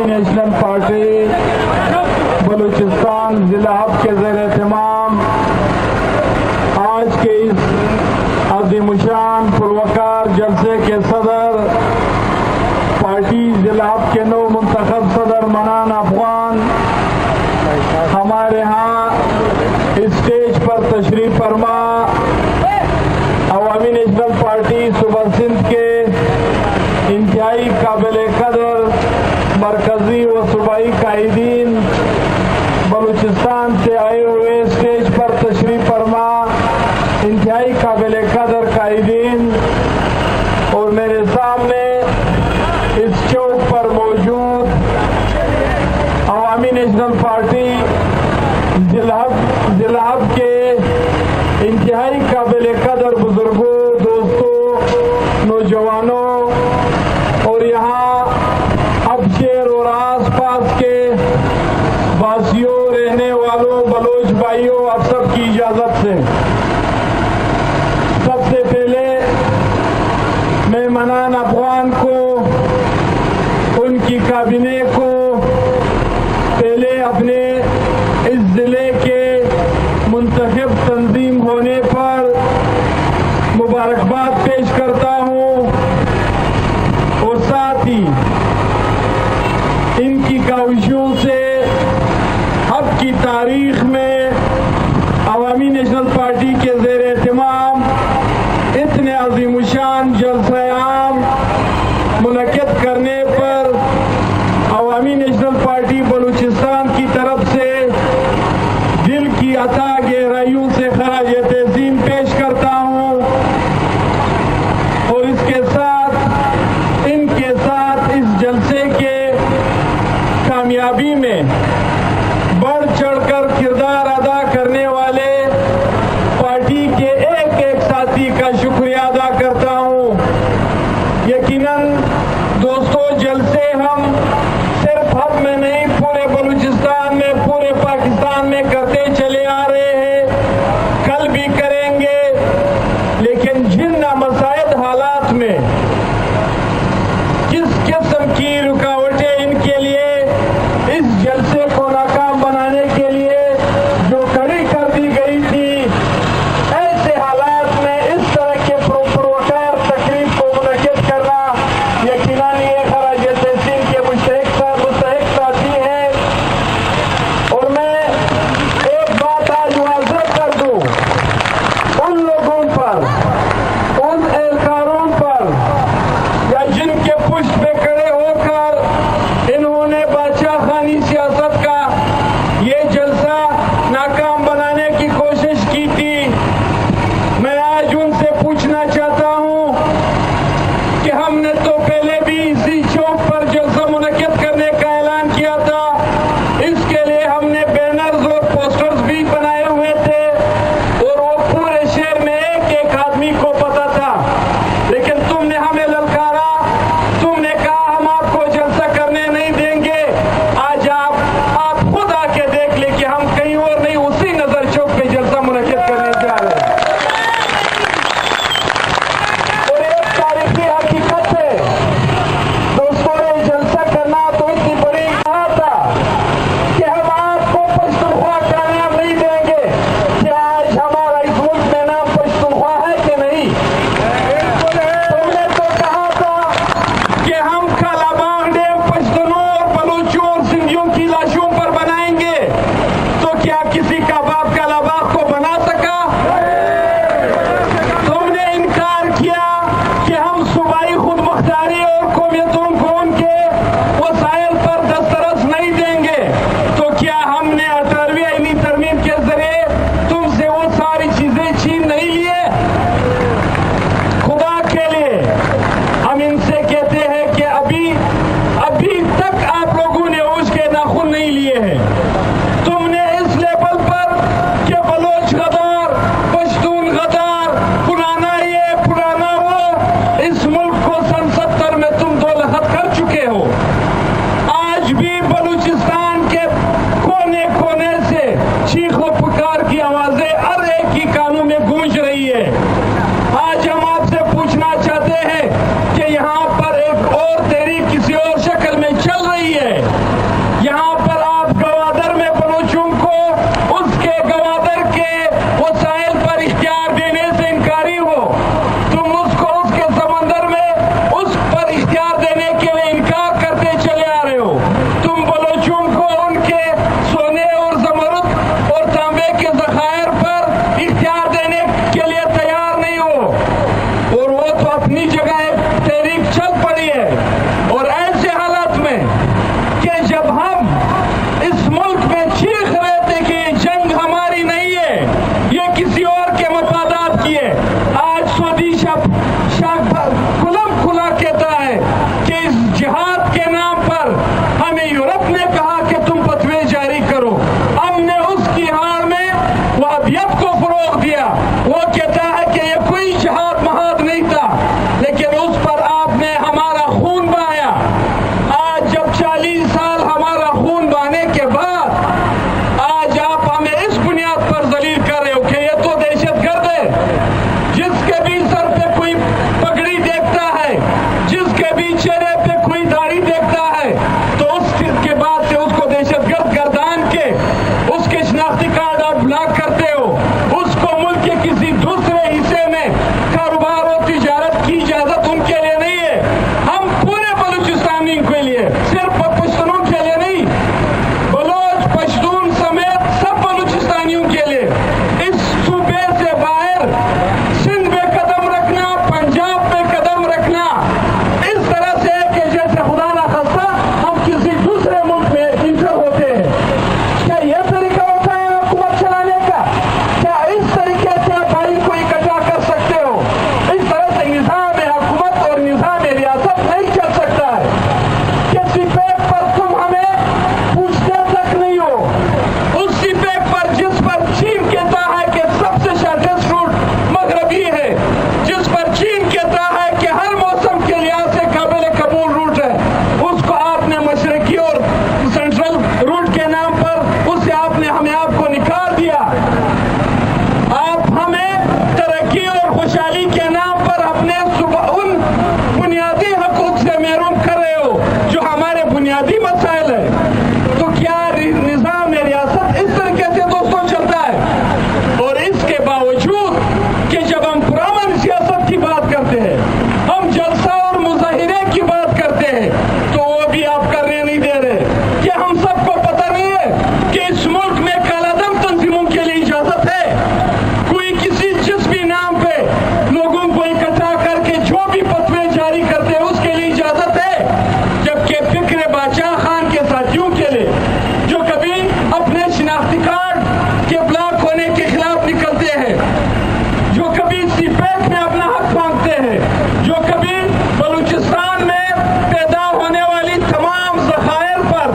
National party Balochistan ضلع hub کے زیر اہتمام آج کے اس عظیم الشان پروقار جلسے کے صدر پارٹی ضلع ہب کے نو منتخب صدر منان افغان ہمارے ہاں اسٹیج پر تشریف فرما عوامی نیشنل پارٹی صوبہ سندھ کے انتہائی قابل قدر مرکزی و صوبائی قائدین بلوچستان سے آئے ہوئے اسٹیج پر تشریف فرما انتہائی قابل قدر قائدین اور میرے سامنے اس چوک پر موجود عوامی نیشنل پارٹی ضلع ہب کے انتہائی قابل قدر بزرگوں دوستوں نوجوانوں اور یہاں اب شہر اور آس پاس کے واسیوں رہنے والوں بلوچ بھائیوں آپ سب کی اجازت سے سب سے پہلے میں منان افغان کو ان کی کابینہ کو پہلے اپنے اس ضلع کے منتخب تنظیم ہونے پر مبارکباد پیش کرتا ہوں اور ساتھ ہی ان کی کاوشوں سے اب کی تاریخ میں عوامی نیشنل پارٹی کے زیر اہتمام اتنے عظیم الشان جلسہ عام منعقد کرنے پر عوامی نیشنل پارٹی بلوچستان کی طرف سے دل کی عطا گہرائیوں سے خراج تحسین پیش کرتا ہوں اور اس کے ساتھ ان کے ساتھ اس جلسے کے کامیابی میں بڑھ چڑھ کر کردار ادا کرنے والے پارٹی کے ایک ایک ساتھی کا شکریہ ادا کرتا ہوں۔ یقیناً دوستوں جلسے ہم صرف ہب میں نہیں پورے بلوچستان میں پورے پاکستان میں کرتے چلے آ رہے ہیں، کل بھی کریں گے، لیکن جن نامساعد حالات میں کس قسم کی رکاوٹیں ان کے لیے اس جلسے کو ناکام بنانے کے لیے جو کھڑی کر دی گئی تھی، ایسے حالات میں اس طرح کے پروقار تقریب کو منعقد کرنا یقیناً یہ خراج تحسین کے مستحق ساتھی ہیں۔ اور میں ایک بات آج واضح کر دوں، ان لوگوں پر، ان اہلکاروں پر یا جن کے پشت پہ کھڑے ہو کر انہوں نے بادشاہ خانی سیاست کا कोई दाढ़ी देखता है तो उसके बाद से उसको दहशतगर्द गर्दान के उसके शनाख्ती कार्ड आप ब्लॉक करते हो, उसको मुल्क के किसी दूसरे हिस्से में कारोबार और तिजारत की इजाजत उनके लिए नहीं है। हम पूरे बलूचिस्तानियों के लिए, सिर्फ पश्तूनों के लिए नहीं, बलोच पश्तून समेत सब बलूचिस्तानियों के लिए इस सूबे से बाहर सिंध में कदम रखना, पंजाब में कदम रखना इस तरह से कि जैसे खुदा ना खास्ता हम किसी दूसरे मुल्क में इंटर होते हैं। क्या यह तरीका होता है हुकूमत चलाने का? क्या इस तरीके से भाई को इकट्ठा कर सकते हो? इस तरह से निजाम हुकूमत और निजाम रियासत नहीं चल सकता है। किसी पेप पर तुम हमें पूछते तक नहीं हो, उसी पेप पर जिस पर चीन कहता है कि सबसे शॉर्टेस्ट रूट मगरबी है, जिस पर चीन कहता है कि हर मौसम के लिहाज से काबिल कबूल रूट है, उसको आपने मशरकी और सेंट्रल रूट के नाम पर उससे आपने हमें आपको निकाल दिया। आप हमें तरक्की और खुशहाली के नाम पर अपने उन बुनियादी हकूक से महरूम कर रहे हो जो हमारे बुनियादी मसाइल है। तो क्या निजाम रियासत इस तरीके से दोस्तों चलता है? और इसके बावजूद कि जब हम पुरअमन सियासत की बात करते हैं, हम जलसा और मुजाहिरे की बात करते हैं, तो वो भी आप करने नहीं दे रहे। कि हम सबको पता नहीं है कि इस मुल्क में कालादम तंजीमों के लिए इजाजत है? कोई किसी जिस भी नाम पे लोगों को इकट्ठा करके जो भी फतवे जारी करते हैं उसके लिए इजाजत है, जबकि फिक्र बादशाह खान के साथियों के लिए जो कभी अपने शिनाख्ती कार्ड के ब्लॉक होने के खिलाफ निकलते हैं, जो कभी सीपैक में अपना हक मांगते हैं, जो कभी बलूचिस्तान में पैदा होने वाली तमाम ज़खायर पर,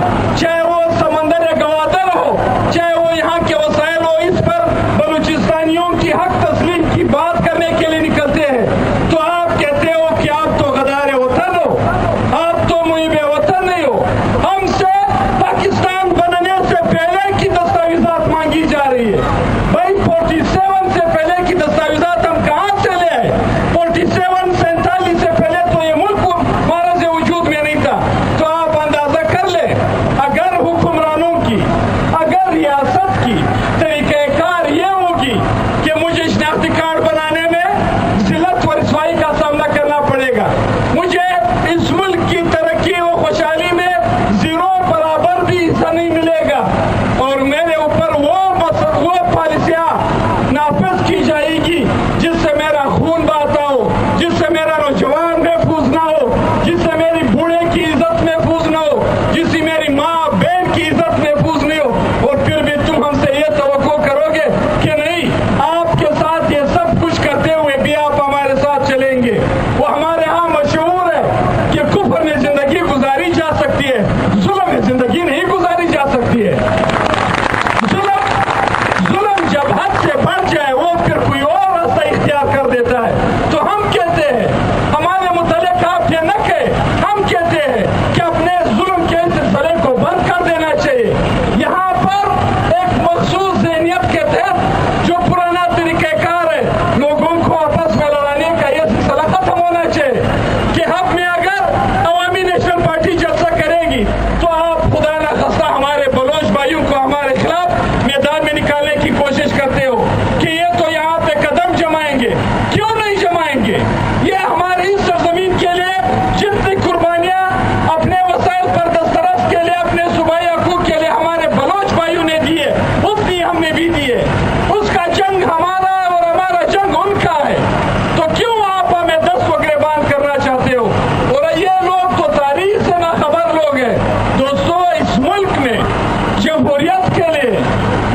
चाहे वो समंदर या गवादर हो, चाहे वो यहाँ के वसाइल हो, इस पर बलूचिस्तानियों की हक तस्लीम की बात करने के लिए निकलते हैं, तो आप कहते हो कि आप तो गदार वतन हो, आप तो मुहिब वतन नहीं हो। हमसे पाकिस्तान बनने से पहले की दस्तावेजात मांगी जा रही है। भाई 47 से पहले की दस्तावेजात हम कहाँ से ले आए? 47-47 से पहले तो ये मुल्क हमारे से वजूद में नहीं था। तो आप अंदाजा कर ले, अगर हुक्मरानों की, अगर रियासत की तरीक़ेकार ये होगी कि मुझे शनाख्ती कार्ड बनाने में जिल्लत व रिसवाई का सामना करना पड़ेगा, मुझे इस मुल्क की तरक्की और खुशहाली में जीरो बराबर भी हिस्सा नहीं मिलेगा, और मेरे ऊपर वो पॉलिसियां नाफिज की जाएगी जिससे मेरा खून बहता हो, जिससे मेरा नौजवान महफूज ना हो, जिससे मेरी बूढ़े की इज्जत महफूज ना हो, जिससे मेरी माँ बहन की इज्जत महफूज नहीं हो। और फिर भी तुम हमसे ये तवक्को करोगे कि नहीं, आपके साथ ये सब कुछ करते हुए भी आप हमारे साथ चलेंगे। वो हमारे यहाँ मशहूर है कि कुफ्र में जिंदगी गुजारी जा सकती है, जुल्म में जिंदगी नहीं गुजारी जा सकती है। जुल्म जब हद से बढ़ जाए वो फिर कोई और रास्ता इख्तियार कर देता है। तो हम कहते हैं हमारे मुतालिक आप ये न कहें, हम कहते हैं कि अपने जुल्म के सिलसिले को बंद कर देना चाहिए। यहाँ पर एक मखसूस ज़हनियत के तहत जो पुराना तरीक़ेकार है, लोगों को आपस में लड़ाने का यह सिलसिला खत्म होना चाहिए कि हम में अगर अवामी नेशनल पार्टी जलसा करेगी तो आप खुदा ना खास्ता हमारे बलोच भाइयों को हमारे खिलाफ मैदान में निकालने की कोशिश करते हो कि ये तो यहाँ पे कदम जमाएंगे। क्यों नहीं जमाएंगे? ये हमारी इस सरजमीन के लिए जितनी कुर्बानियां अपने वसाइल पर दस्तरस के लिए, अपने सूबाई हकूक के लिए हमारे बलोच भाइयों ने दी है, उतनी हमने भी दी है। उसका जंग हमारा है और हमारा जंग उनका है। तो क्यों आप हमें 10 वगैरह करना चाहते हो? और ये लोग तो तारीख से नाखबर लोग हैं। दोस्तों, इस मुल्क में जमहूरियत के लिए,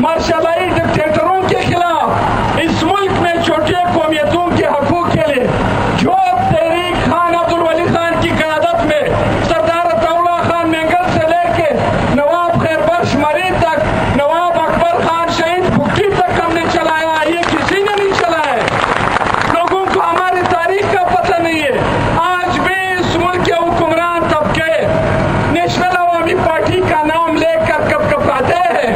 मार्शलाई डिक्टेटरों के खिलाफ, इस मुल्क में छोटे कौमियतों के हकूक के लिए जो तहरीक खान अब्दुल वली खान की क़यादत में सरदार अताउल्लाह खान मेंगल से लेके नवाब खैरबख्श मरीद तक, नवाब अकबर खान शहीद भुट्टी तक हमने चलाया, ये किसी ने नहीं चलाया। लोगों को हमारी तारीख का पता नहीं है। आज भी इस मुल्क के हुक्मरान तबके नेशनल अवामी पार्टी का नाम लेकर कपकपाते हैं।